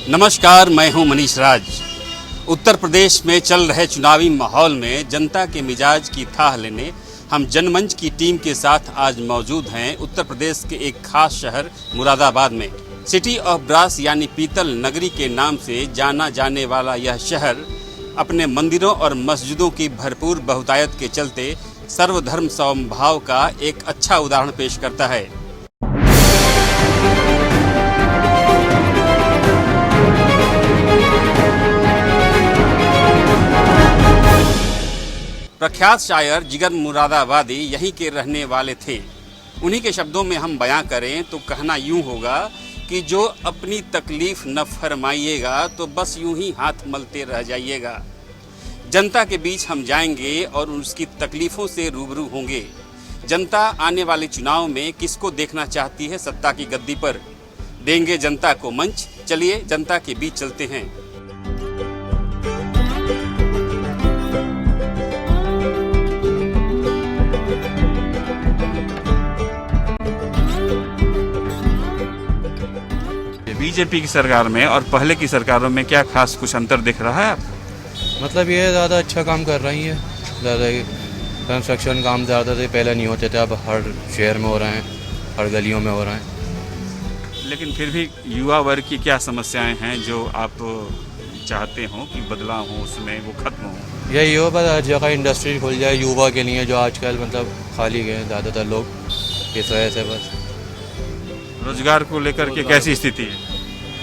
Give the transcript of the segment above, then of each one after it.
नमस्कार, मैं हूं मनीष राज। उत्तर प्रदेश में चल रहे चुनावी माहौल में जनता के मिजाज की थाह लेने हम जनमंच की टीम के साथ आज मौजूद हैं उत्तर प्रदेश के एक खास शहर मुरादाबाद में। सिटी ऑफ ब्रास यानी पीतल नगरी के नाम से जाना जाने वाला यह शहर अपने मंदिरों और मस्जिदों की भरपूर बहुतायत के चलते सर्वधर्म समभाव का एक अच्छा उदाहरण पेश करता है। प्रख्यात शायर जिगर मुरादाबादी यहीं के रहने वाले थे। उन्हीं के शब्दों में हम बयां करें तो कहना यूं होगा कि जो अपनी तकलीफ न फरमाइएगा तो बस यूं ही हाथ मलते रह जाइएगा। जनता के बीच हम जाएंगे और उसकी तकलीफ़ों से रूबरू होंगे। जनता आने वाले चुनाव में किसको देखना चाहती है सत्ता की गद्दी पर, देंगे जनता को मंच। चलिए जनता के बीच चलते हैं। बीजेपी की सरकार में और पहले की सरकारों में क्या खास कुछ अंतर दिख रहा है आपको? मतलब ये ज़्यादा अच्छा काम कर रही है। ज़्यादा कंस्ट्रक्शन काम ज़्यादा से पहले नहीं होते थे, अब हर शहर में हो रहे हैं, हर गलियों में हो रहे हैं। लेकिन फिर भी युवा वर्ग की क्या समस्याएं हैं जो आप चाहते हो कि बदलाव हो, उसमें वो खत्म हो? यही हो, बस हर जगह इंडस्ट्री खुल जाए युवा के लिए, जो आजकल मतलब खाली गए ज़्यादातर लोग, इस वजह से। बस रोजगार को लेकर के कैसी स्थिति है?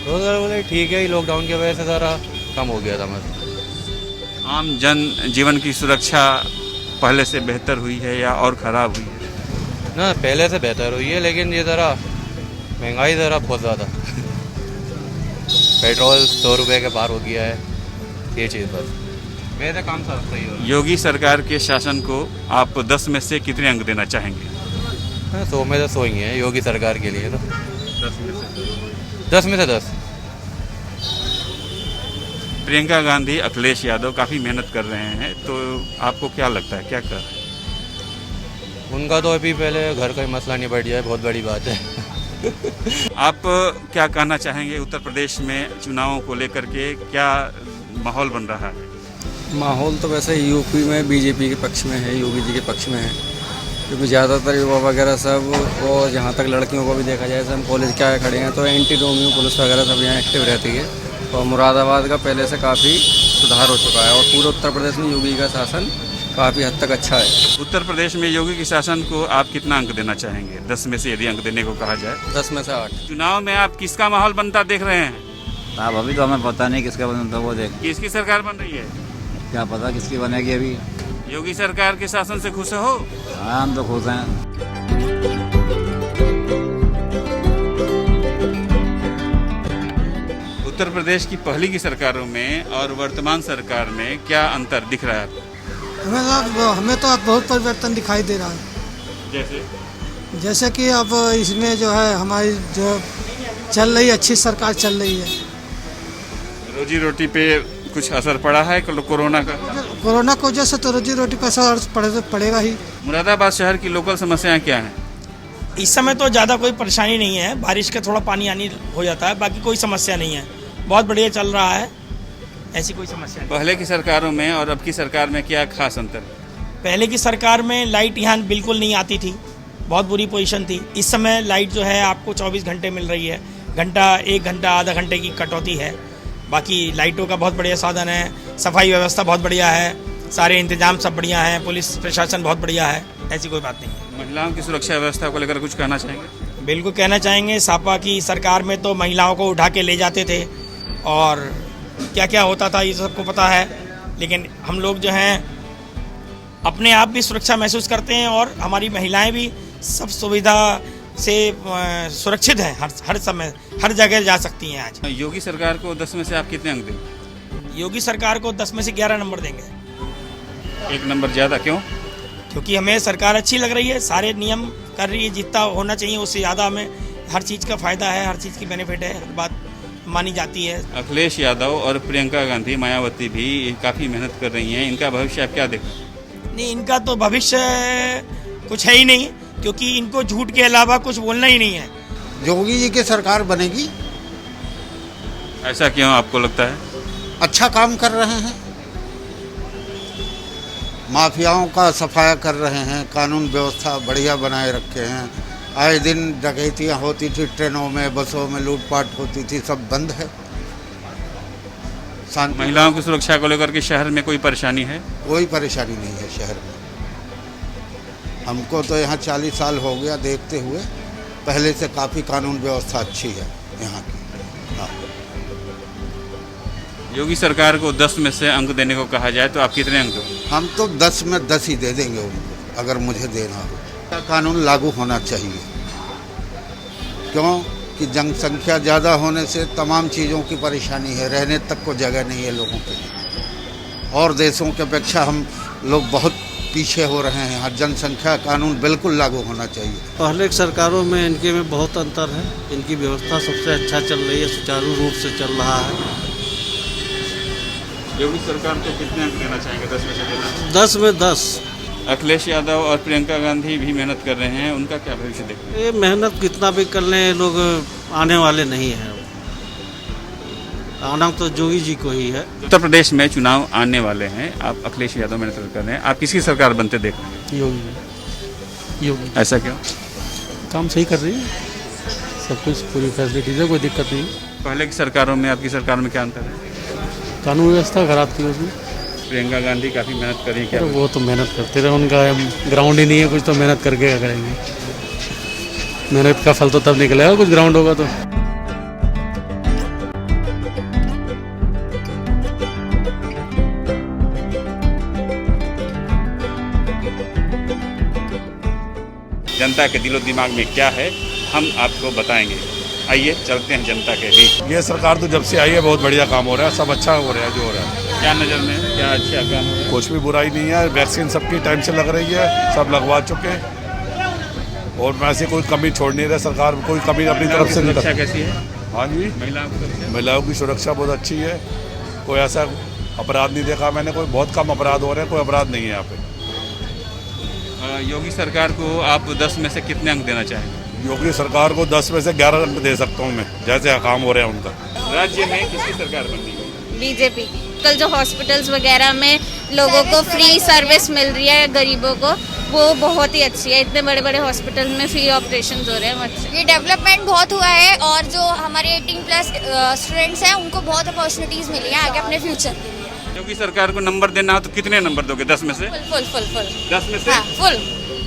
रोजगार बोले ठीक है, लॉकडाउन की वजह से ज़रा कम हो गया था। मतलब आम जन जीवन की सुरक्षा पहले से बेहतर हुई है या और ख़राब हुई है? ना, पहले से बेहतर हुई है, लेकिन ये ज़रा महंगाई ज़रा बहुत ज़्यादा। पेट्रोल 100 रुपये के पार हो गया है, ये चीज़ बस। मेरे काम सही हो। योगी सरकार के शासन को आप 10 में से कितने अंक देना चाहेंगे? 100 में से 100 ही है योगी सरकार के लिए तो। 10 में से 10। प्रियंका गांधी, अखिलेश यादव काफ़ी मेहनत कर रहे हैं, तो आपको क्या लगता है क्या कर रहे हैं? उनका तो अभी पहले घर का ही मसला निपट जाए, बहुत बड़ी बात है। आप क्या कहना चाहेंगे उत्तर प्रदेश में चुनावों को लेकर के क्या माहौल बन रहा है? माहौल तो वैसे यूपी में बीजेपी के पक्ष में है, योगी जी के पक्ष में है, क्योंकि ज़्यादातर युवा वगैरह सब, और जहाँ तक लड़कियों को भी देखा जाए, हम कॉलेज क्या खड़े हैं तो एंटी रोमियो पुलिस वगैरह सब यहाँ एक्टिव रहती है। और मुरादाबाद का पहले से काफ़ी सुधार हो चुका है और पूरे उत्तर प्रदेश में योगी का शासन काफ़ी हद तक अच्छा है। उत्तर प्रदेश में योगी के शासन को आप कितना अंक देना चाहेंगे 10 में से, यदि अंक देने को कहा जाए? 10 में से 8। चुनाव में आप किसका माहौल बनता देख रहे हैं? अब अभी तो हमें पता नहीं किसका बनता, वो देख। किसकी सरकार बन रही है? क्या पता किसकी बनेगी अभी। योगी सरकार के शासन से खुश हो? हाँ, हम तो खुश हैं। उत्तर प्रदेश की पहले की सरकारों में और वर्तमान सरकार में क्या अंतर दिख रहा है आपको? हमें तो अब बहुत परिवर्तन दिखाई दे रहा है। जैसे कि अब इसमें जो है हमारी जो चल रही अच्छी सरकार चल रही है। रोजी रोटी पे कुछ असर पड़ा है कोरोना का? कोरोना की वजह से तो रोजी रोटी पर असर पड़ेगा ही। मुरादाबाद शहर की लोकल समस्याएं क्या हैं? इस समय तो ज़्यादा कोई परेशानी नहीं है, बारिश का थोड़ा पानी आनी हो जाता है, बाकी कोई समस्या नहीं है, बहुत बढ़िया चल रहा है, ऐसी कोई समस्या नहीं। पहले की सरकारों में और अब की सरकार में क्या खास अंतर? पहले की सरकार में लाइट यहाँ बिल्कुल नहीं आती थी, बहुत बुरी पोजीशन थी। इस समय लाइट जो है आपको 24 घंटे मिल रही है, 1 घंटा आधा घंटे की कटौती है। बाकी लाइटों का बहुत बढ़िया साधन है, सफाई व्यवस्था बहुत बढ़िया है, सारे इंतजाम सब बढ़िया हैं, पुलिस प्रशासन बहुत बढ़िया है, ऐसी कोई बात नहीं है। महिलाओं की सुरक्षा व्यवस्था को लेकर कुछ कहना चाहेंगे? बिल्कुल कहना चाहेंगे। सपा की सरकार में तो महिलाओं को उठा के ले जाते थे और क्या क्या होता था ये सबको पता है, लेकिन हम लोग जो हैं अपने आप भी सुरक्षा महसूस करते हैं और हमारी महिलाएं भी सब सुविधा से सुरक्षित हैं, हर समय हर जगह जा सकती हैं। आज योगी सरकार को 10 में से आप कितने अंक देंगे? योगी सरकार को 10 में से 11 नंबर देंगे। 1 नंबर ज़्यादा क्यों? क्योंकि हमें सरकार अच्छी लग रही है, सारे नियम कर रही है, जितना होना चाहिए उससे ज़्यादा हमें हर चीज़ का फ़ायदा है, हर चीज़ की बेनिफिट है, हर बात मानी जाती है। अखिलेश यादव और प्रियंका गांधी, मायावती भी काफ़ी मेहनत कर रही हैं, इनका भविष्य आप क्या देखते हैं? नहीं, इनका तो भविष्य कुछ है ही नहीं, क्योंकि इनको झूठ के अलावा कुछ बोलना ही नहीं है। योगी जी की सरकार बनेगी। ऐसा क्यों आपको लगता है? अच्छा काम कर रहे हैं, माफियाओं का सफाया कर रहे हैं, कानून व्यवस्था बढ़िया बनाए रखे हैं। आए दिन डकैतियाँ होती थी, ट्रेनों में बसों में लूटपाट होती थी, सब बंद है। शांति, महिलाओं की सुरक्षा को लेकर के शहर में कोई परेशानी है? कोई परेशानी नहीं है शहर में। हमको तो यहाँ 40 साल हो गया देखते हुए, पहले से काफ़ी कानून व्यवस्था अच्छी है यहाँ की। हाँ। योगी सरकार को 10 में से अंक देने को कहा जाए तो आप कितने अंक दोगे? हम तो 10 में 10 ही दे देंगे उनको, अगर मुझे देना हो। कानून लागू होना चाहिए, क्यों कि जनसंख्या ज़्यादा होने से तमाम चीज़ों की परेशानी है, रहने तक को जगह नहीं है लोगों के लिए। और देशों की अपेक्षा हम लोग बहुत पीछे हो रहे हैं। हर जनसंख्या कानून बिल्कुल लागू होना चाहिए। पहले की सरकारों में इनके में बहुत अंतर है। इनकी व्यवस्था सबसे अच्छा चल रही है, सुचारू रूप से चल रहा है। योगी सरकार को कितने अंक देना चाहेंगे? 10 में से देना? 10 में 10। अखिलेश यादव और प्रियंका गांधी भी मेहनत कर रहे हैं, उनका क्या भविष्य देखते हैं? ये मेहनत कितना भी कर लें, लोग आने वाले नहीं हैं। आना तो योगी जी को ही है। उत्तर प्रदेश में चुनाव आने वाले हैं, आप अखिलेश यादव मेहनत कर रहे हैं, आप किसकी सरकार बनते देख रहे हैं? योगी। ऐसा क्यों? काम सही कर रही है, सब कुछ पूरी फैसिलिटीज है, कोई दिक्कत नहीं। पहले की सरकारों में आपकी सरकार में क्या अंतर है? कानून व्यवस्था खराब थी उसमें। प्रियंका गांधी काफ़ी मेहनत कर रही है, क्या? वो तो मेहनत करते रहे, उनका ग्राउंड ही नहीं है, कुछ तो मेहनत करके क्या करेंगे। मेहनत का फल तो तब निकलेगा कुछ ग्राउंड होगा तो। जनता के दिलो दिमाग में क्या है हम आपको बताएंगे। आइए चलते हैं जनता के बीच। ये सरकार तो जब से आई है बहुत बढ़िया काम हो रहा है, सब अच्छा हो रहा है जो हो रहा है। क्या नज़र में है? क्या अच्छा काम हो रहा है? कुछ भी बुराई नहीं है, वैक्सीन सबकी टाइम से लग रही है, सब लगवा चुके हैं और वैसे कोई कमी छोड़ नहीं रहा सरकार, कोई कमी अपनी तरफ से नहीं। सुरक्षा कैसी है? हाँ जी, महिलाओं की सुरक्षा बहुत अच्छी है, कोई ऐसा अपराध नहीं देखा मैंने, कोई बहुत कम अपराध हो रहे हैं, कोई अपराध नहीं है यहाँ पे। योगी सरकार को आप 10 में से कितने अंक देना चाहेंगे? योगी सरकार को 10 में से 11 अंक दे सकता हूँ मैं, जैसे काम हो रहे हैं उनका। राज्य में किसकी सरकार बननी है? बीजेपी। कल जो हॉस्पिटल्स वगैरह में लोगों को फ्री सर्विस मिल रही है गरीबों को, वो बहुत ही अच्छी है। इतने बड़े बड़े हॉस्पिटल में फ्री ऑपरेशन हो रहे हैं अच्छे। ये डेवलपमेंट बहुत हुआ है और जो हमारे 18+ स्टूडेंट्स हैं उनको बहुत अपॉर्चुनिटीज़ मिली हैं आगे अपने फ्यूचर के लिए। योगी सरकार को नंबर देना हो तो कितने नंबर दोगे 10 में से? फुल 10 में से? हाँ, फुल।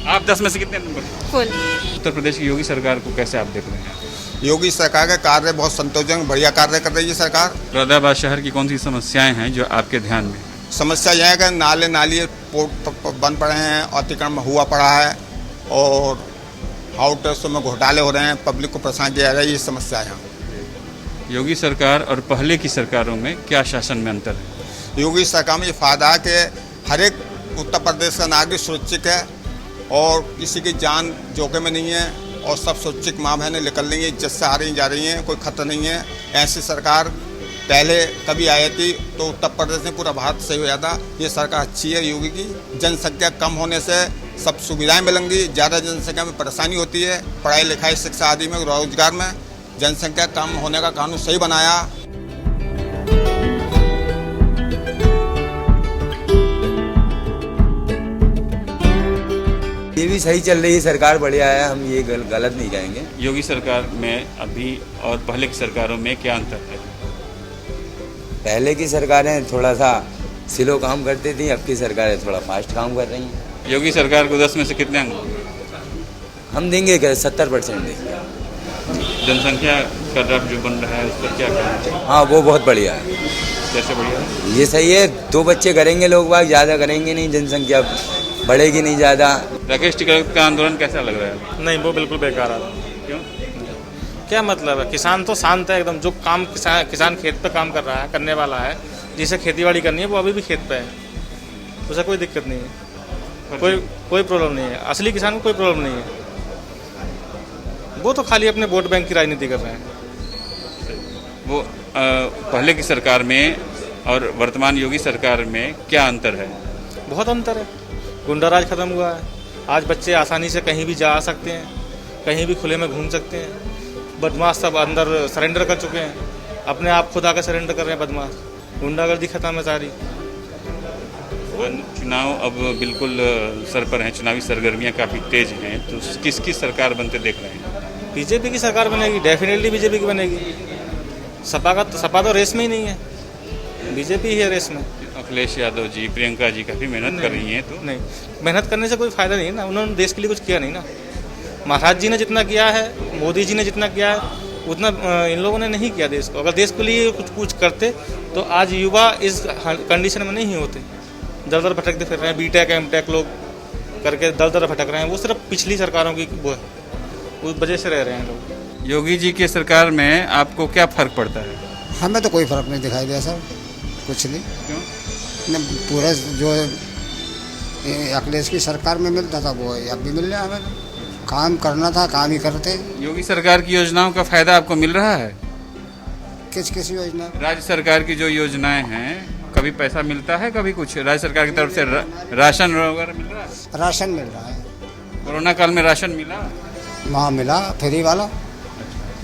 आप 10 में से कितने नंबर? फुल। उत्तर प्रदेश की योगी सरकार को कैसे आप देख रहे हैं? योगी सरकार का कार्य बहुत संतोषजनक, बढ़िया कार्य कर रही है सरकार। मुरादाबाद शहर की कौन सी समस्याएं हैं जो आपके ध्यान में? समस्या यह है कि नाले नाली बंद पड़े हैं, अतिक्रमण हुआ पड़ा है और आउटर्सों में घोटाले हो रहे हैं, पब्लिक को परेशान किया जा रहा है, ये समस्या है। योगी सरकार और पहले की सरकारों में क्या शासन में अंतर है? योगी सरकार में ये फायदा है कि हर एक उत्तर प्रदेश का नागरिक सुरक्षित है और किसी की जान जोखिम में नहीं है और सब सुरक्षित माँ बहनें निकल रही हैं, इज्जत से आ रही जा रही हैं, कोई खतरा नहीं है। ऐसी सरकार पहले कभी आई थी तो उत्तर प्रदेश में पूरा भारत सही हो जाता। ये सरकार अच्छी है योगी की। जनसंख्या कम होने से सब सुविधाएं मिलेंगी, ज़्यादा जनसंख्या में परेशानी होती है, पढ़ाई लिखाई शिक्षा आदि में, रोजगार में। जनसंख्या कम होने का कानून सही बनाया। ये भी सही चल रही है सरकार, बढ़िया है, हम ये गलत नहीं कहेंगे। योगी सरकार में अभी और पहले की सरकारों में क्या अंतर है? पहले की सरकारें थोड़ा सा स्लो काम करती थी, अब की सरकारें थोड़ा फास्ट काम कर रही हैं। योगी सरकार को 10 में से कितने अंक? हम देंगे 70% देंगे। जनसंख्या का दर जो बन रहा है उस पर क्या कहना? हाँ वो बहुत बढ़िया है। कैसे बढ़िया है? ये सही है, 2 बच्चे करेंगे लोग बाग, ज़्यादा करेंगे नहीं, जनसंख्या बढ़ेगी नहीं ज़्यादा। राकेश टिकैत का आंदोलन कैसा लग रहा है? नहीं, वो बिल्कुल बेकार है। क्यों? क्या मतलब है? किसान तो शांत है एकदम, जो काम किसान खेत पे काम कर रहा है, करने वाला है, जिसे खेतीबाड़ी करनी है वो अभी भी खेत पे है, उसे कोई दिक्कत नहीं है, कोई प्रॉब्लम नहीं है। असली किसान को कोई प्रॉब्लम नहीं है, वो तो खाली अपने वोट बैंक की राजनीति कर रहे हैं। वो पहले की सरकार में और वर्तमान योगी सरकार में क्या अंतर है? बहुत अंतर है। गुंडाराज खत्म हुआ है, आज बच्चे आसानी से कहीं भी जा सकते हैं, कहीं भी खुले में घूम सकते हैं। बदमाश सब अंदर सरेंडर कर चुके हैं, अपने आप खुद आकर सरेंडर कर रहे हैं बदमाश। गुंडागर्दी खत्म है सारी। चुनाव अब बिल्कुल सर पर हैं, चुनावी सरगर्मियां काफ़ी तेज हैं, तो किसकी सरकार बनते देख रहे हैं? बीजेपी की सरकार बनेगी, डेफिनेटली बीजेपी की बनेगी। सपा तो रेस में ही नहीं है, बीजेपी ही है रेस में। अखिलेश यादव जी, प्रियंका जी काफ़ी मेहनत कर रही हैं, तो नहीं, मेहनत करने से कोई फ़ायदा नहीं है ना, उन्होंने देश के लिए कुछ किया नहीं ना। महाराज जी ने जितना किया है, मोदी जी ने जितना किया है, उतना इन लोगों ने नहीं किया देश को। अगर देश के लिए कुछ करते तो आज युवा इस कंडीशन में नहीं होते। दर दर भटकते फिर रहे हैं, बीटेक एमटेक लोग करके दर दर भटक रहे हैं। वो सिर्फ पिछली सरकारों की वो है, उस वजह से रह रहे हैं लोग। योगी जी की सरकार में आपको क्या फ़र्क पड़ता है? हमें तो कोई फ़र्क नहीं दिखाई दिया सर, कुछ नहीं। क्यों? पूरा जो अखिलेश की सरकार में मिलता था वो अब भी मिल रहा है। हमें काम करना था, काम ही करते। योगी सरकार की योजनाओं का फ़ायदा आपको मिल रहा है? किस योजना? राज्य सरकार की जो योजनाएं हैं, कभी पैसा मिलता है, कभी कुछ राज्य सरकार की तरफ से राशन वगैरह मिल रहा है? राशन मिल रहा है। कोरोना काल में राशन मिला? वहाँ मिला, फ्री वाला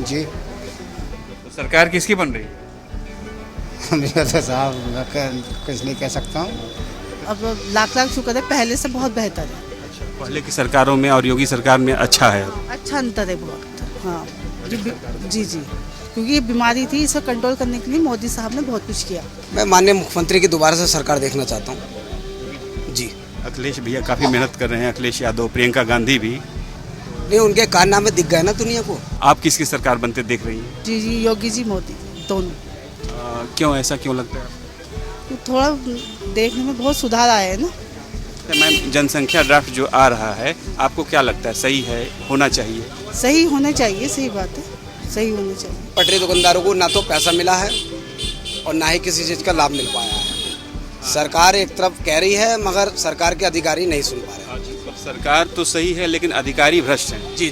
जी। तो सरकार किसकी बन रही है? तो साहब कुछ नहीं कह सकता हूँ। अब लाख लाख शुक्र है, पहले से बहुत बेहतर है। पहले की सरकारों में और योगी सरकार में अच्छा है? अच्छा अंतर है बहुत। हाँ जी, क्योंकि ये बीमारी थी, इसे कंट्रोल करने के लिए मोदी साहब ने बहुत कुछ किया। मैं माननीय मुख्यमंत्री की दोबारा से सरकार देखना चाहता हूँ जी। अखिलेश भैया काफ़ी मेहनत कर रहे हैं, अखिलेश यादव, प्रियंका गांधी भी। नहीं, उनके कारनामे दिख गए ना दुनिया को। आप किसकी सरकार बनते देख रही हैं? जी, योगी जी, मोदी, दोनों। क्यों, ऐसा क्यों लगता है? तो थोड़ा देखने में बहुत सुधार आया है ना। मैम, जनसंख्या ड्राफ्ट जो आ रहा है, आपको क्या लगता है, सही है, होना चाहिए? सही होना चाहिए, सही बात है, सही होना चाहिए। पटरी दुकानदारों को ना तो पैसा मिला है और ना ही किसी चीज़ का लाभ मिल पाया है। सरकार एक तरफ कह रही है, मगर सरकार के अधिकारी नहीं सुन पा रहे। सरकार तो सही है, लेकिन अधिकारी भ्रष्ट हैं। जी।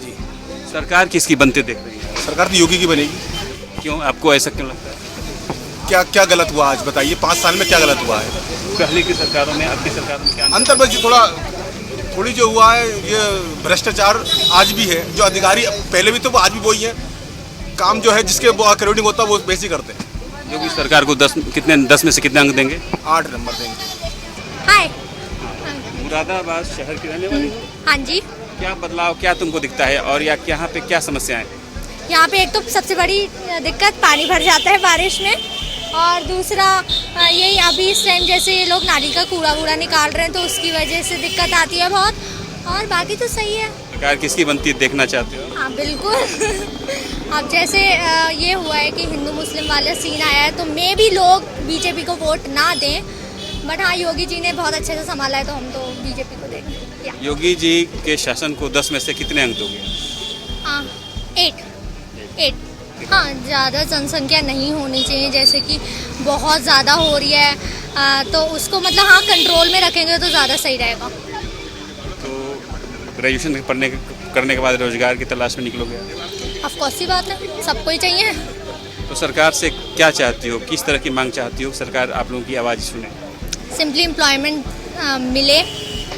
सरकार किसकी बनते देख रही है? सरकार तो योगी की बनेगी। क्यों, आपको ऐसा क्यों लगता है? क्या गलत हुआ आज बताइए, 5 साल में क्या गलत हुआ है? पहले की सरकारों में, अब की सरकारों में क्या अंतर? बस थोड़ी जो हुआ है, ये भ्रष्टाचार आज भी है। जो अधिकारी पहले भी तो वो आज भी वही है। काम जो है जिसके क्रेडिट होता है वो बेसी करते हैं। योगी सरकार को 10 में से कितने अंक देंगे? 8 नंबर देंगे। हाय, मुरादाबाद शहर की रहने वाली हो? हाँ जी। क्या बदलाव, क्या तुमको दिखता है, और या यहाँ पे क्या समस्याएं? यहाँ पे एक तो सबसे बड़ी दिक्कत पानी भर जाता है बारिश में, और दूसरा यही अभी इस टाइम जैसे ये लोग नाली का कूड़ा निकाल रहे हैं, तो उसकी वजह से दिक्कत आती है बहुत। और बाकी तो सही है। सरकार किसकी बनती देखना चाहते हो? हाँ बिल्कुल। अब जैसे ये हुआ है कि हिंदू मुस्लिम वाला सीन आया है, तो मे भी लोग बीजेपी को वोट ना दें, बट हाँ योगी जी ने बहुत अच्छे से संभाला है, तो हम तो बीजेपी को देंगे। योगी जी के शासन को 10 में से कितने अंक दोगे? 8। हाँ, ज़्यादा जनसंख्या नहीं होनी चाहिए, जैसे कि बहुत ज़्यादा हो रही है, तो उसको मतलब हाँ कंट्रोल में रखेंगे तो ज़्यादा सही रहेगा। तो ग्रेजुएशन करने के बाद रोजगार की तलाश में निकलोगे? ऑफ कोर्स ही बात है, सबको ही चाहिए। तो सरकार से क्या चाहती हो, किस तरह की मांग चाहती हो, सरकार आप लोगों की आवाज़ सुने? सिंपली एम्प्लॉयमेंट मिले,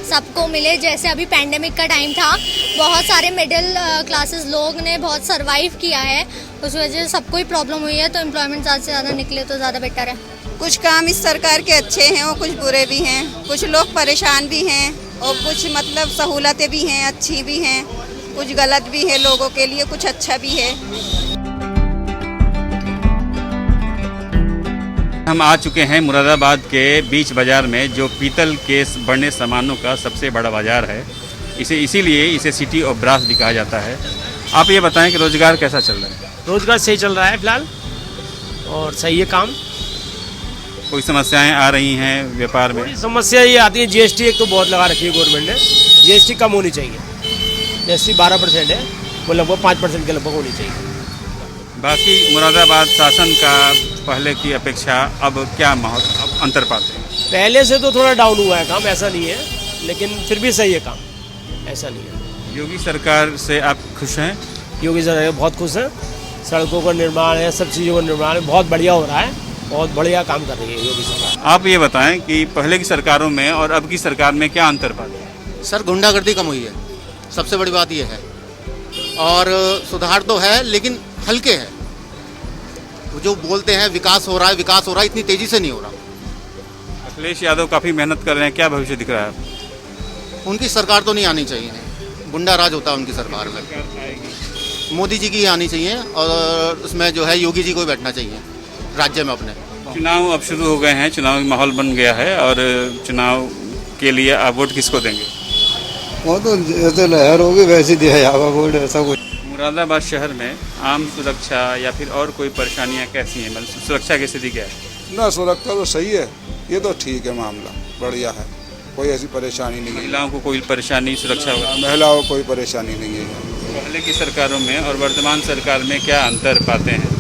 सबको मिले। जैसे अभी पैंडेमिक का टाइम था, बहुत सारे मिडिल क्लासेस लोग ने बहुत सरवाइव किया है, उस वजह से सबको ही प्रॉब्लम हुई है, तो एम्प्लॉयमेंट ज़्यादा से ज़्यादा निकले तो ज़्यादा बेटर है। कुछ काम इस सरकार के अच्छे हैं और कुछ बुरे भी हैं, कुछ लोग परेशान भी हैं और कुछ मतलब सहूलतें भी हैं, अच्छी भी हैं, कुछ गलत भी है लोगों के लिए, कुछ अच्छा भी है। हम आ चुके हैं मुरादाबाद के बीच बाज़ार में, जो पीतल के बने सामानों का सबसे बड़ा बाज़ार है। इसीलिए इसे सिटी ऑफ ब्रास भी कहा जाता है। आप ये बताएं कि रोज़गार कैसा चल रहा है? रोज़गार सही चल रहा है फिलहाल, और सही है काम। कोई समस्याएं आ रही हैं व्यापार में? कोई समस्या ये आती है, जीएसटी एक तो बहुत लगा रखी है गवर्नमेंट ने, जीएसटी कम होनी चाहिए। जीएसटी 12% है, वो लगभग 5% के लगभग होनी चाहिए। बाकी मुरादाबाद शासन का पहले की अपेक्षा अब क्या माहौल, अब अंतर पाते हैं? पहले से तो थोड़ा डाउन हुआ है काम, ऐसा नहीं है, लेकिन फिर भी सही है काम, ऐसा नहीं है। योगी सरकार से आप खुश हैं? योगी सरकार बहुत खुश हैं। सड़कों का निर्माण है, सब चीज़ों का निर्माण है, बहुत बढ़िया हो रहा है, बहुत बढ़िया काम कर रही है योगी सरकार। आप ये बताएं कि पहले की सरकारों में और अब की सरकार में क्या अंतर पाते हैं? सर, गुंडागर्दी कम हुई है, सबसे बड़ी बात यह है, और सुधार तो है लेकिन हल्के है, वो जो बोलते हैं विकास हो रहा है, इतनी तेजी से नहीं हो रहा। अखिलेश यादव काफ़ी मेहनत कर रहे हैं, क्या भविष्य दिख रहा है? उनकी सरकार तो नहीं आनी चाहिए, गुंडा राज होता है उनकी सरकार में। मोदी जी की ही आनी चाहिए और उसमें जो है योगी जी को बैठना चाहिए राज्य में अपने। चुनाव अब शुरू हो गए हैं, चुनाव का माहौल बन गया है और चुनाव के लिए आप वोट किसको देंगे? वो तो जैसे लहर होगी वैसे दिया जाएगा वोट, ऐसा कुछ। मुरादाबाद शहर में आम सुरक्षा या फिर और कोई परेशानियां कैसी हैं? मतलब सुरक्षा की स्थिति क्या है? ना सुरक्षा तो सही है, ये तो ठीक है, मामला बढ़िया है, कोई ऐसी परेशानी नहीं है। महिलाओं को कोई परेशानी सुरक्षा महिलाओं को कोई परेशानी नहीं है। पहले की सरकारों में और वर्तमान सरकार में क्या अंतर पाते हैं?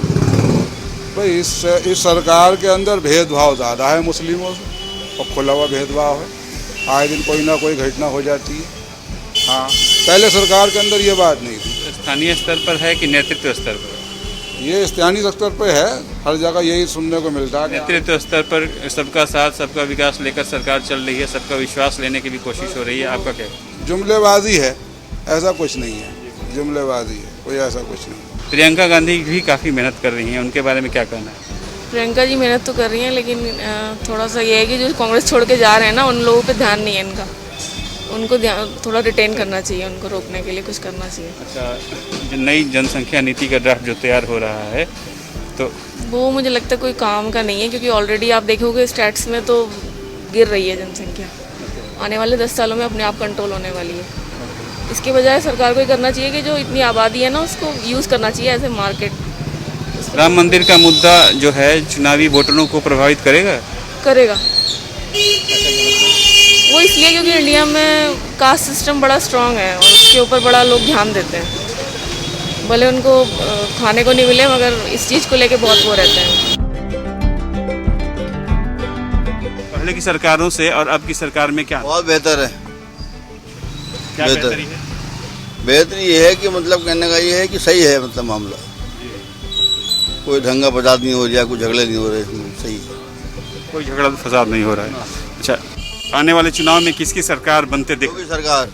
भाई इस सरकार के अंदर भेदभाव ज़्यादा है मुस्लिमों से, और खुला हुआ भेदभाव है, आए दिन कोई ना कोई घटना हो जाती है। हाँ, पहले सरकार के अंदर ये बात नहीं थी। स्थानीय स्तर पर है कि नेतृत्व स्तर पर? ये स्थानीय स्तर पर है, हर जगह यही सुनने को मिलता है। नेतृत्व स्तर पर सबका साथ सबका विकास लेकर सरकार चल रही है, सबका विश्वास लेने की भी कोशिश हो रही है, आपका क्या? जुमलेबाजी है, ऐसा कुछ नहीं है, जुमलेबाजी है, कोई ऐसा कुछ नहीं। प्रियंका गांधी भी काफ़ी मेहनत कर रही हैं, उनके बारे में क्या कहना है? प्रियंका जी मेहनत तो कर रही हैं, लेकिन थोड़ा सा ये है कि जो कांग्रेस छोड़ के जा रहे हैं ना, उन लोगों पे ध्यान नहीं है इनका। उनको थोड़ा रिटेन करना चाहिए, उनको रोकने के लिए कुछ करना चाहिए। अच्छा, जो नई जनसंख्या नीति का ड्राफ्ट जो तैयार हो रहा है तो वो मुझे लगता है कोई काम का नहीं है, क्योंकि ऑलरेडी आप देखोगे स्टैट्स में तो गिर रही है जनसंख्या। आने वाले 10 सालों में अपने आप कंट्रोल होने वाली है। इसके बजाय सरकार को ये करना चाहिए कि जो इतनी आबादी है ना, उसको यूज़ करना चाहिए एज ए मार्केट। राम मंदिर का मुद्दा जो है चुनावी वोटरों को प्रभावित करेगा? करेगा। वो इसलिए क्योंकि इंडिया में कास्ट सिस्टम बड़ा स्ट्रांग है और उसके ऊपर बड़ा लोग ध्यान देते हैं। भले उनको खाने को नहीं मिले, मगर इस चीज़ को लेके बहुत वो रहते हैं। पहले की सरकारों से और अब की सरकार में क्या? बहुत बेहतर है। क्या बेहतरी है? बेहतरी ये है कि मतलब कहने का ये है कि सही है, मतलब मामला कोई ढंगा फसाद नहीं हो रहा, कोई झगड़े नहीं हो रहे, सही है, कोई झगड़ा फसाद नहीं हो रहा है। अच्छा, आने वाले चुनाव में किसकी सरकार बनते देख? योगी सरकार।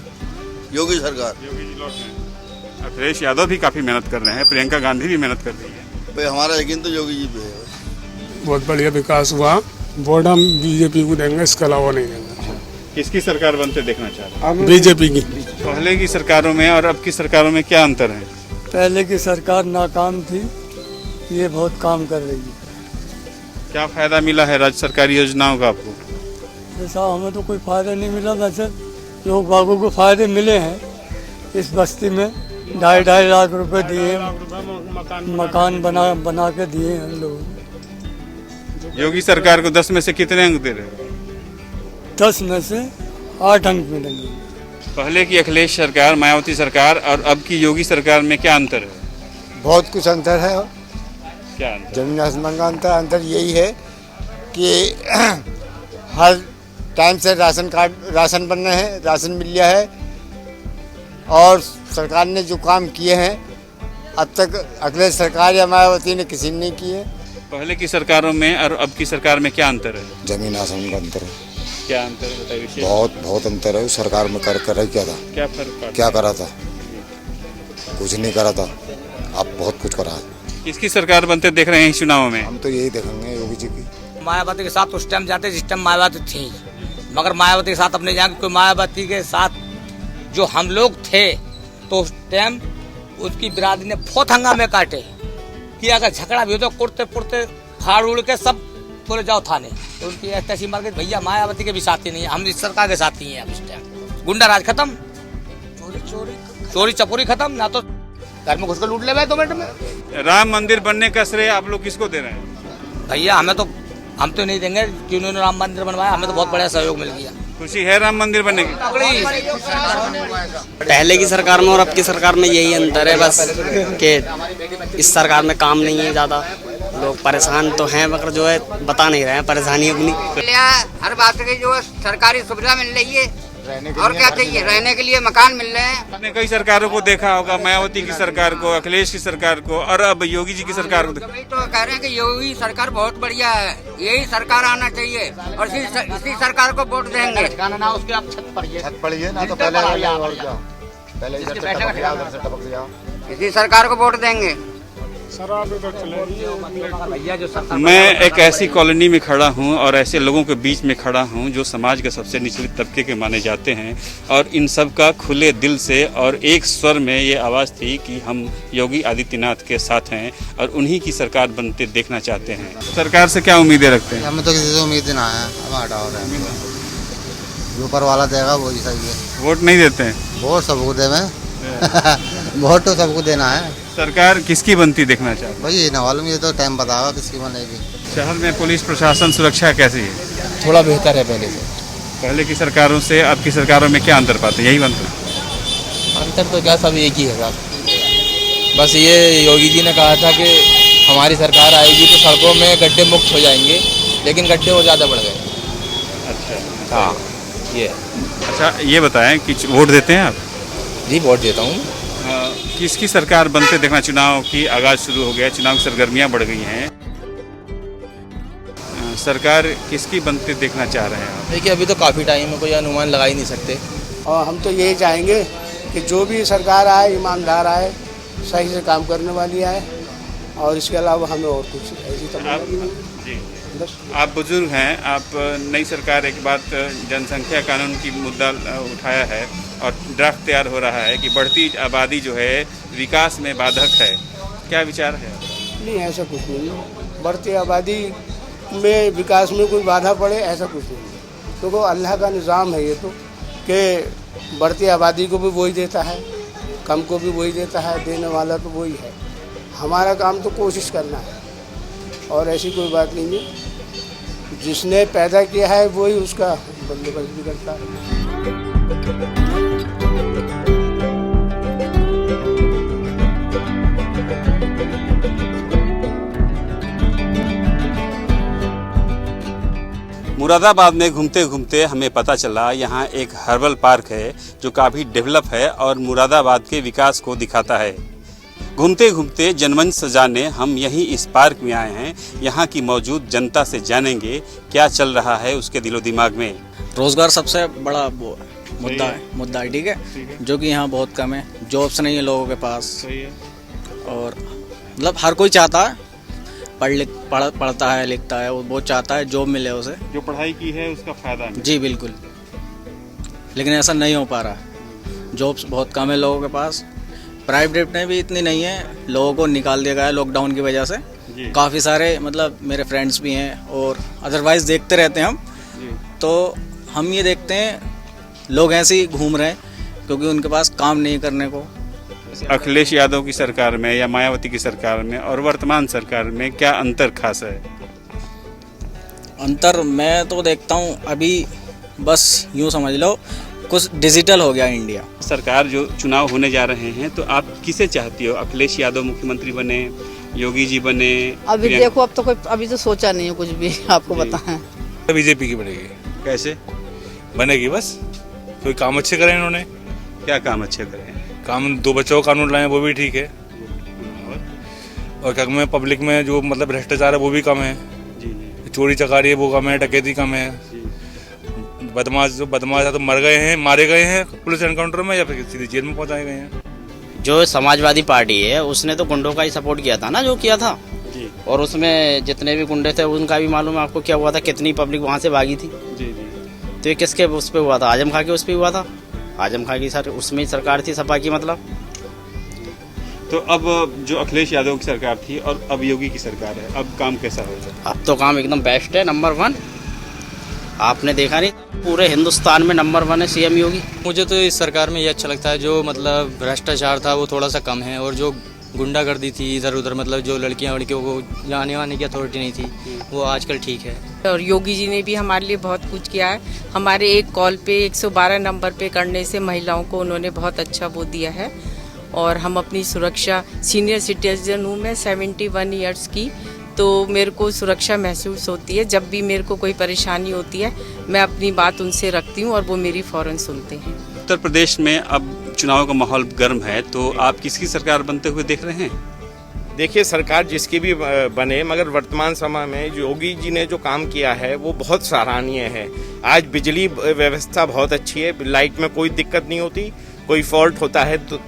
योगी जी लौट रहे हैं। अखिलेश यादव भी काफ़ी मेहनत कर रहे हैं, प्रियंका गांधी भी मेहनत कर रही है। भाई हमारा यकीन तो योगी जी पे है। बहुत बढ़िया विकास हुआ, वोट हम बीजेपी को देंगे, इसके अलावा नहीं देंगे। किसकी सरकार बनते देखना चाह रहे हैं? बीजेपी की। पहले की सरकारों में और अब की सरकारों में क्या अंतर है? पहले की सरकार नाकाम थी, ये बहुत काम कर रही है। क्या फायदा मिला है राज्य सरकारी योजनाओं का आपको? जैसा हमें तो कोई फायदा नहीं मिला, वैसे लोग बागों को फायदे मिले हैं। इस बस्ती में 2.5 लाख रुपए दिए, मकान बना के दिए हम लोग। योगी सरकार को 10 में से कितने अंक दे रहे हो? 10 में से 8 अंक मिलेंगे। पहले की अखिलेश सरकार, मायावती सरकार और अब की योगी सरकार में क्या अंतर है? बहुत कुछ अंतर है। क्या अंतर? जमीन आसमान का अंतर यही है कि हर टाइम से राशन बन रहे हैं, राशन मिल गया है, और सरकार ने जो काम किए हैं अब तक अखिलेश सरकार या मायावती ने किसी ने नहीं किए। पहले की सरकारों में और अब की सरकार में क्या अंतर है? जमीन आसमान का अंतर है। क्या अंतर है बताइए? बहुत अंतर है। सरकार में कर क्या था? क्या फर्क? क्या करा था? कुछ नहीं करा था, अब बहुत कुछ करा है। किसकी सरकार बनते देख रहे हैं चुनाव में? हम तो यही देखेंगे, योगी जी की। मायावती के साथ उस टाइम जाते जिस टाइम मायावती थी, मगर मायावती के साथ अपने जाएंगे, क्योंकि मायावती के साथ जो हम लोग थे तो उस टाइम उसकी बिरादरी ने बहुत हंगामे काटे कि अगर झगड़ा भी हो तो कुर्ते पुरते फाड़ उड़ के सब थोड़े जाओ थाने। तो उनकी ऐसी मार के भैया मायावती के भी साथी नहीं है, हम इस सरकार के साथी हैं। अब इस टाइम गुंडा राज खत्म, चोरी चपोरी खत्म, ना तो घर में घुस कर लूट ले भाई 2 मिनट में। राम मंदिर बनने का श्रेय आप लोग किसको दे रहे हैं? भैया हम तो नहीं देंगे, जिन्होंने राम मंदिर बनवाया हमें तो बहुत बड़ा सहयोग मिल गया। खुशी है राम मंदिर बनने की? पहले की सरकार में और अब की सरकार में यही अंतर है बस कि इस सरकार में काम नहीं है ज़्यादा, लोग परेशान तो हैं मगर जो है बता नहीं रहे हैं परेशानी अपनी। हर बात की जो सरकारी सुविधा मिल रही है, और क्या चाहिए? रहने के लिए मकान मिल रहे हैं। आपने कई सरकारों को देखा होगा, मायावती की सरकार को, अखिलेश की सरकार को, और अब योगी जी की सरकार को। तो कह रहे हैं कि योगी सरकार बहुत बढ़िया है, यही सरकार आना चाहिए और इसी सरकार को वोट देंगे। उसके आप छत पड़िए ना, तो पहले इसी सरकार को वोट देंगे। मैं एक ऐसी कॉलोनी में खड़ा हूं और ऐसे लोगों के बीच में खड़ा हूं जो समाज के सबसे निचले तबके के माने जाते हैं, और इन सब का खुले दिल से और एक स्वर में ये आवाज़ थी कि हम योगी आदित्यनाथ के साथ हैं और उन्हीं की सरकार बनते देखना चाहते हैं। सरकार से क्या उम्मीदें रखते हैं? हमें तो किसी से उम्मीद ना है, हम हटा रहे हैं, जो ऊपर वाला देगा वही सही है। वोट नहीं देते हैं? वोट सबको देवे वोट तो सबको देना है। सरकार किसकी बनती देखना चाहते हैं? भाई ये ना मालूम, ये तो टाइम बताएगा किसकी बनेगी। शहर में पुलिस प्रशासन सुरक्षा कैसी है? थोड़ा बेहतर है पहले से। पहले की सरकारों से अब की सरकारों में क्या अंतर पाते हैं? यही अंतर तो क्या, सब एक ही है साहब। बस ये योगी जी ने कहा था कि हमारी सरकार आएगी तो सड़कों में गड्ढे मुक्त हो जाएंगे, लेकिन गड्ढे और ज़्यादा बढ़ गए। अच्छा, हाँ ये। अच्छा ये बताएं कि वोट देते हैं आप? जी वोट देता हूँ। किसकी सरकार बनते देखना? चुनाव की आगाज शुरू हो गया, चुनाव की सरगर्मियाँ बढ़ गई हैं, सरकार किसकी बनते देखना चाह रहे हैं आप? देखिए अभी तो काफ़ी टाइम है, कोई अनुमान लगा ही नहीं सकते। और हम तो यही चाहेंगे कि जो भी सरकार आए ईमानदार आए, सही से काम करने वाली आए, और इसके अलावा हमें और कुछ ऐसी जी आप बुजुर्ग हैं, आप नई सरकार एक बात जनसंख्या कानून की मुद्दा उठाया है और ड्राफ्ट तैयार हो रहा है कि बढ़ती आबादी जो है विकास में बाधक है, क्या विचार है? नहीं ऐसा कुछ नहीं है, बढ़ती आबादी में विकास में कोई बाधा पड़े ऐसा कुछ नहीं है, क्योंकि अल्लाह का निज़ाम है ये तो, कि बढ़ती आबादी को भी वही देता है, कम को भी वही देता है, देने वाला तो वही है। हमारा काम तो कोशिश करना है और ऐसी कोई बात नहीं है, जिसने पैदा किया है वही उसका बंदोबस्त भी करता है। मुरादाबाद में घूमते घूमते हमें पता चला यहाँ एक हर्बल पार्क है जो काफ़ी डेवलप है और मुरादाबाद के विकास को दिखाता है। घूमते घूमते जनमंच सजाने हम यहीं इस पार्क में आए हैं। यहाँ की मौजूद जनता से जानेंगे क्या चल रहा है उसके दिलो दिमाग में। रोज़गार सबसे बड़ा मुद्दा है, ठीक है, जो कि यहाँ बहुत कम है। जॉब्स नहीं है लोगों के पास, और मतलब हर कोई चाहता है, पढ़ता है लिखता है, वो बहुत चाहता है जॉब मिले उसे, जो पढ़ाई की है उसका फायदा है। जी बिल्कुल, लेकिन ऐसा नहीं हो पा रहा। जॉब्स बहुत कम है लोगों के पास, प्राइवेट में भी इतनी नहीं है, लोगों को निकाल दिया गया है लॉकडाउन की वजह से। काफ़ी सारे मतलब मेरे फ्रेंड्स भी हैं और अदरवाइज़ देखते रहते हैं हम, तो हम ये देखते हैं लोग ऐसे ही घूम रहे हैं क्योंकि उनके पास काम नहीं करने को। अखिलेश यादव की सरकार में या मायावती की सरकार में और वर्तमान सरकार में क्या अंतर खास है? अंतर मैं तो देखता हूँ अभी बस यूँ समझ लो कुछ डिजिटल हो गया इंडिया। सरकार जो चुनाव होने जा रहे हैं तो आप किसे चाहती हो? अखिलेश यादव मुख्यमंत्री बने, योगी जी बने? अभी देखो, अब तो कोई अभी तो सोचा नहीं है कुछ भी, आपको बताएं। बीजेपी की बनेगी। कैसे बनेगी? बस कोई काम अच्छे करें इन्होंने। क्या काम अच्छे करें? काम 2 बच्चों का कानून लाए वो भी ठीक है, और क्या में पब्लिक में जो मतलब भ्रष्टाचार है वो भी कम है, चोरी चकारी है वो कम है, डकैती कम है, बदमाश है तो मारे गए हैं पुलिस एनकाउंटर में या फिर सीधे जेल में पहुंचाए गए हैं। जो समाजवादी पार्टी है उसने तो गुंडों का ही सपोर्ट किया था ना, जो किया था जी। और उसमें जितने भी गुंडे थे उनका भी मालूम है आपको क्या हुआ था, कितनी पब्लिक वहाँ से भागी थी जी। तो ये किसके उस पर हुआ था? आजम खां के उस पर हुआ था। आजम खां की उसमें सरकार थी सपा की मतलब। तो अब जो अखिलेश यादव की सरकार थी और अब योगी की सरकार है, अब काम कैसा होगा? अब तो काम एकदम बेस्ट है, नंबर 1। आपने देखा नहीं पूरे हिंदुस्तान में नंबर 1 है सीएम योगी। मुझे तो इस सरकार में ये अच्छा लगता है जो मतलब भ्रष्टाचार था वो थोड़ा सा कम है, और जो गुंडागर्दी थी इधर उधर, मतलब जो लड़कियों को जाने आने की अथॉरिटी नहीं थी वो आजकल ठीक है। और योगी जी ने भी हमारे लिए बहुत कुछ किया है। हमारे एक कॉल पे 112 नंबर पे करने से महिलाओं को उन्होंने बहुत अच्छा वो दिया है, और हम अपनी सुरक्षा, सीनियर सिटीजन हूँ मैं 71 ईयर्स की, तो मेरे को सुरक्षा महसूस होती है। जब भी मेरे को कोई परेशानी होती है मैं अपनी बात उनसे रखती हूँ और वो मेरी फ़ौरन सुनते हैं। उत्तर प्रदेश में अब चुनाव का माहौल गर्म है, तो आप किसकी सरकार बनते हुए देख रहे हैं? देखिए, सरकार जिसकी भी बने, मगर वर्तमान समय में योगी जी ने जो काम किया है वो बहुत सराहनीय है। आज बिजली व्यवस्था बहुत अच्छी है, लाइट में कोई दिक्कत नहीं होती, कोई फॉल्ट होता है तो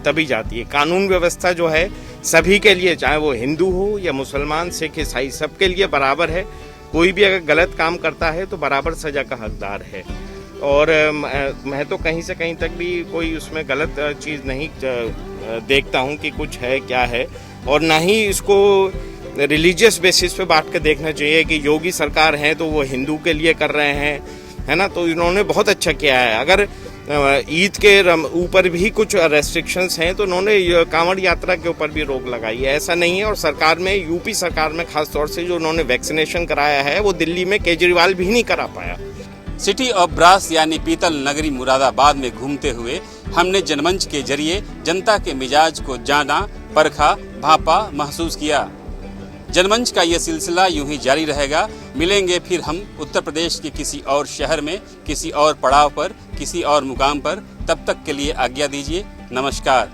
तभी जाती है। कानून व्यवस्था जो है सभी के लिए, चाहे वो हिंदू हो या मुसलमान, सिख, ईसाई, सबके लिए बराबर है। कोई भी अगर गलत काम करता है तो बराबर सजा का हकदार है। और मैं तो कहीं से कहीं तक भी कोई उसमें गलत चीज़ नहीं देखता हूँ कि कुछ है क्या है, और ना ही इसको रिलीजियस बेसिस पे बांट के देखना चाहिए कि योगी सरकार है तो वो हिंदू के लिए कर रहे हैं, है ना। तो इन्होंने बहुत अच्छा किया है। अगर ईद के ऊपर भी कुछ रेस्ट्रिक्शंस हैं तो उन्होंने कांवड़ यात्रा के ऊपर भी रोक लगाई है, ऐसा नहीं है। और सरकार में, यूपी सरकार में खास तौर से जो उन्होंने वैक्सीनेशन कराया है वो दिल्ली में केजरीवाल भी नहीं करा पाया। सिटी ऑफ ब्रास यानी पीतल नगरी मुरादाबाद में घूमते हुए हमने जनमंच के जरिए जनता के मिजाज को जाना, परखा, भापा, महसूस किया। जनमंच का ये सिलसिला यूं ही जारी रहेगा। मिलेंगे फिर हम उत्तर प्रदेश के किसी और शहर में, किसी और पड़ाव पर, किसी और मुकाम पर। तब तक के लिए आज्ञा दीजिए। नमस्कार।